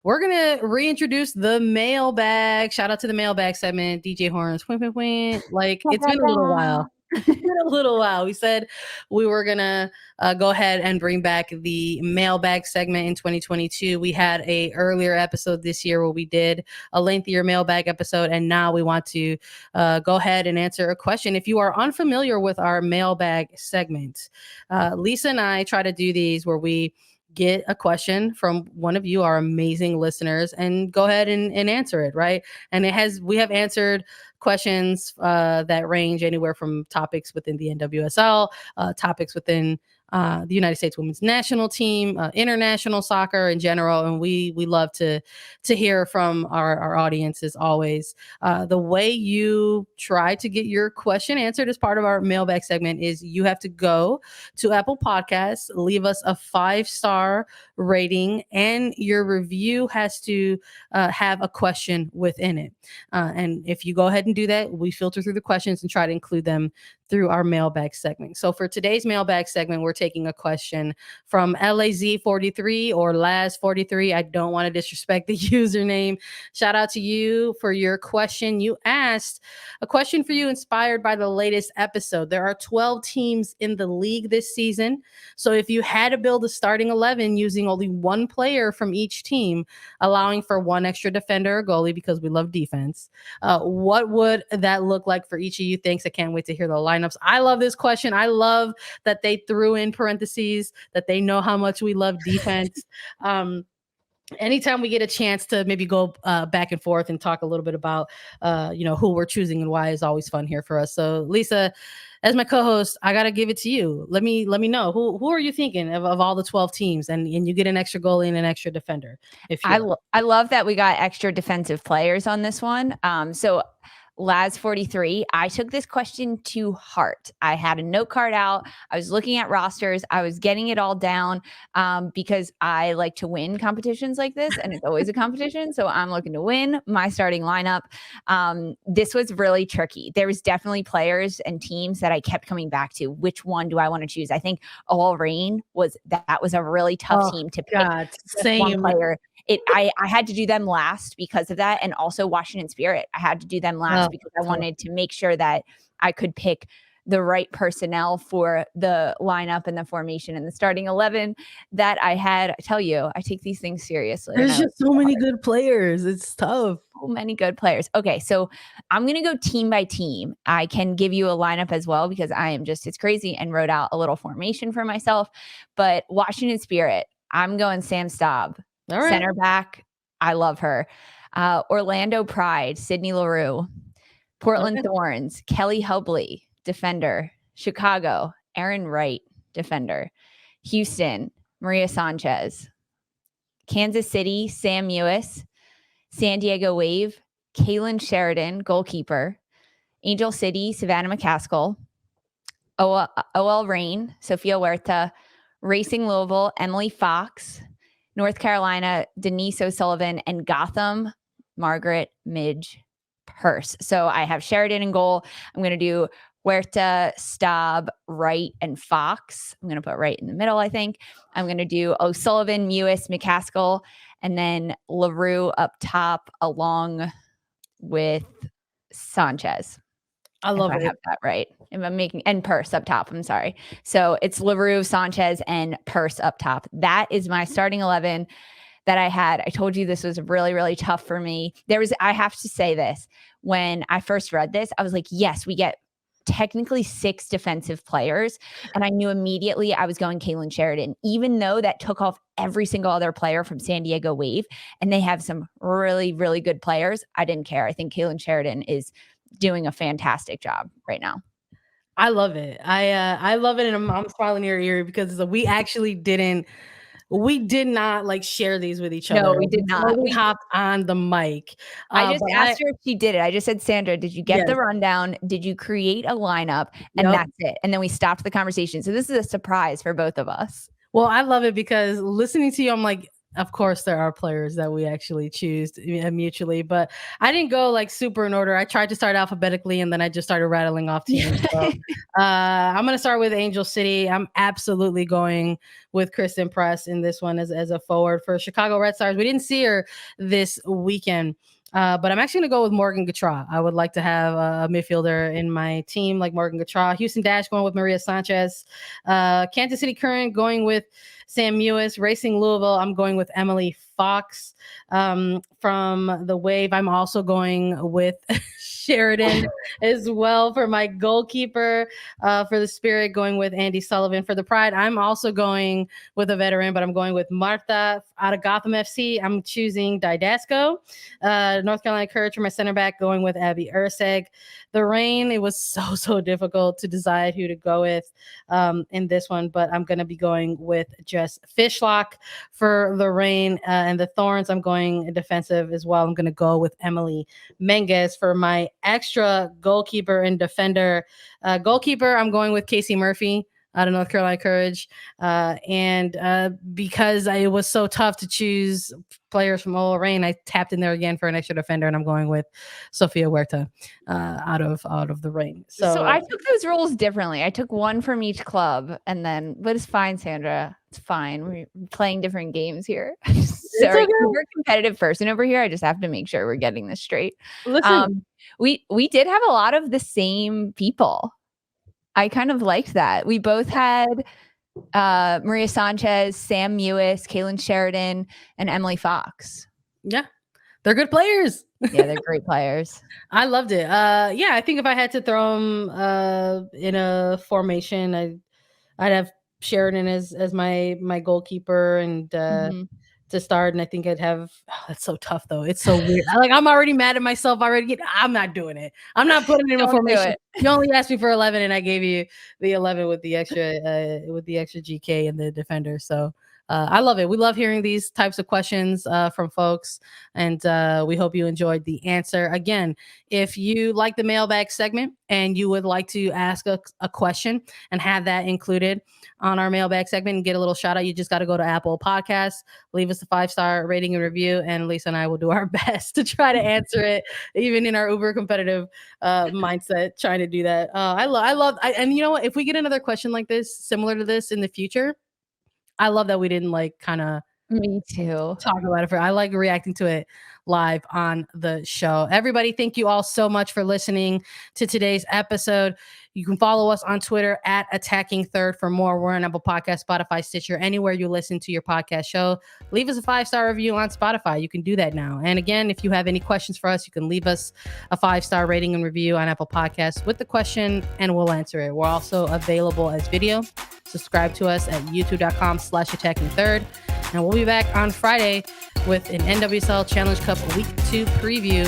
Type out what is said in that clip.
we're going to reintroduce the mailbag. Shout out to the mailbag segment. DJ Horns. Like, it's been a little while. It's been a little while. We said we were going to go ahead and bring back the mailbag segment in 2022. We had a earlier episode this year where we did a lengthier mailbag episode, and now we want to go ahead and answer a question. If you are unfamiliar with our mailbag segment, Lisa and I try to do these where we get a question from one of you, our amazing listeners, and go ahead and answer it, right? And we have answered questions that range anywhere from topics within the NWSL, topics within the United States Women's National Team, international soccer in general, and we love to hear from our audience as always. The way you try to get your question answered as part of our mailbag segment is you have to go to Apple Podcasts, leave us a 5-star rating, and your review has to have a question within it. And if you go ahead and do that, we filter through the questions and try to include them through our mailbag segment. So for today's mailbag segment, we're taking a question from LAZ43 or Laz43. I don't want to disrespect the username. Shout out to you for your question. You asked a question for you inspired by the latest episode. There are 12 teams in the league this season. So if you had to build a starting 11 using only one player from each team, allowing for one extra defender or goalie because we love defense, what would that look like for each of you? Thanks. I can't wait to hear the lineups. I love this question. I love that they threw in parentheses that they know how much we love defense. Anytime we get a chance to maybe go back and forth and talk a little bit about who we're choosing and why is always fun here for us. So Lisa, as my co-host, I gotta give it to you. Let me know who are you thinking of all the 12 teams, and you get an extra goalie and an extra defender. I love that we got extra defensive players on this one. So Laz43, I took this question to heart. I had a note card out. I was looking at rosters. I was getting it all down because I like to win competitions like this, and it's always a competition. So I'm looking to win my starting lineup. This was really tricky. There was definitely players and teams that I kept coming back to. Which one do I want to choose? I think OL Reign was a really tough team to pick. God, same. One player. I had to do them last because of that. And also Washington Spirit. I had to do them last because I wanted to make sure that I could pick the right personnel for the lineup and the formation and the starting 11 that I had. I tell you, I take these things seriously. There's just so many good players. It's tough. So many good players. Okay, so I'm going to go team by team. I can give you a lineup as well because I am just as crazy and wrote out a little formation for myself. But Washington Spirit, I'm going Sam Staub. Right. Center back, I love her. Orlando Pride, Sydney Leroux. Portland Thorns, Kelly Hubley, defender. Chicago, Aaron Wright, defender. Houston, Maria Sanchez. Kansas City, Sam Mewis. San Diego Wave, Kaylin Sheridan, goalkeeper. Angel City, Savannah McCaskill. OL Reign, Sophia Huerta. Racing Louisville, Emily Fox. North Carolina, Denise O'Sullivan, and Gotham, Margaret Midge Purse. So I have Sheridan in goal. I'm going to do Huerta, Staub, Wright, and Fox. I'm going to put Wright in the middle, I think. I'm going to do O'Sullivan, Mewis, McCaskill, and then Leroux up top along with Sanchez. I love it. I have that right. And Purse up top. I'm sorry. So it's Leroux, Sanchez, and Purse up top. That is my starting 11 that I had. I told you this was really, really tough for me. I have to say this. When I first read this, I was like, yes, we get technically 6 defensive players. And I knew immediately I was going Kaylin Sheridan, even though that took off every single other player from San Diego Wave. And they have some really, really good players. I didn't care. I think Kaylin Sheridan is doing a fantastic job right now. I love it. I love it. And I'm smiling ear to ear because we did not like share these with each other. No, we did not. We hopped on the mic. I just asked her if she did it. I just said, Sandra, did you get the rundown? Did you create a lineup? And that's it. And then we stopped the conversation. So this is a surprise for both of us. Well, I love it because listening to you, I'm like, of course, there are players that we actually choose mutually, but I didn't go like super in order. I tried to start alphabetically, and then I just started rattling off teams. So I'm going to start with Angel City. I'm absolutely going with Kristen Press in this one as a forward for Chicago Red Stars. We didn't see her this weekend. But I'm actually going to go with Morgan Gautrat. I would like to have a midfielder in my team like Morgan Gautrat. Houston Dash going with Maria Sanchez. Kansas City Current going with Sam Mewis. Racing Louisville, I'm going with Emily Fox. From the Wave, I'm also going with Sheridan as well for my goalkeeper. For the Spirit, going with Andy Sullivan. For the Pride, I'm also going with a veteran, but I'm going with Martha out of Gotham FC. I'm choosing Didasco. North Carolina Courage for my center back, going with Abby Urseg. The Rain, it was so difficult to decide who to go with in this one, but I'm going to be going with just Fishlock for the Rain. And the Thorns, I'm going defensive as well. I'm going to go with Emily Menges for my extra goalkeeper and defender. Goalkeeper, I'm going with Casey Murphy out of North Carolina Courage. And because it was so tough to choose players from Lorraine, I tapped in there again for an extra defender, and I'm going with Sofia Huerta out of the Rain. So I took those rules differently. I took one from each club, but it's fine, Sandra. It's fine. We're playing different games here. Sorry, okay. you're a competitive person over here. I just have to make sure we're getting this straight. Listen, we did have a lot of the same people. I kind of liked that. We both had Maria Sanchez, Sam Mewis, Kaylin Sheridan, and Emily Fox. Yeah, they're good players. Yeah, they're great players. I loved it. Yeah, I think if I had to throw them in a formation, I'd have Sheridan as my goalkeeper and to start, and I think I'd have. Oh, that's so tough though. It's so weird. I'm already mad at myself already. I'm not doing it. I'm not putting it in a formation. You only asked me for 11, and I gave you the 11 with the extra GK and the defender. So. I love it. We love hearing these types of questions from folks, and we hope you enjoyed the answer. Again, if you like the mailbag segment and you would like to ask a question and have that included on our mailbag segment and get a little shout out, you just got to go to Apple Podcasts, leave us a 5-star rating and review, and Lisa and I will do our best to try to answer it, even in our uber competitive mindset, trying to do that. And you know what? If we get another question like this, similar to this in the future, I love that we didn't Me too. Talk about it. I like reacting to it live on the show. Everybody, thank you all so much for listening to today's episode. You can follow us on Twitter at Attacking Third for more. We're on Apple Podcasts, Spotify, Stitcher, anywhere you listen to your podcast show. Leave us a 5-star review on Spotify. You can do that now. And again, if you have any questions for us, you can leave us a 5-star rating and review on Apple Podcasts with the question, and we'll answer it. We're also available as video. Subscribe to us at youtube.com/attackingthird. And we'll be back on Friday with an NWSL Challenge Cup Week 2 preview.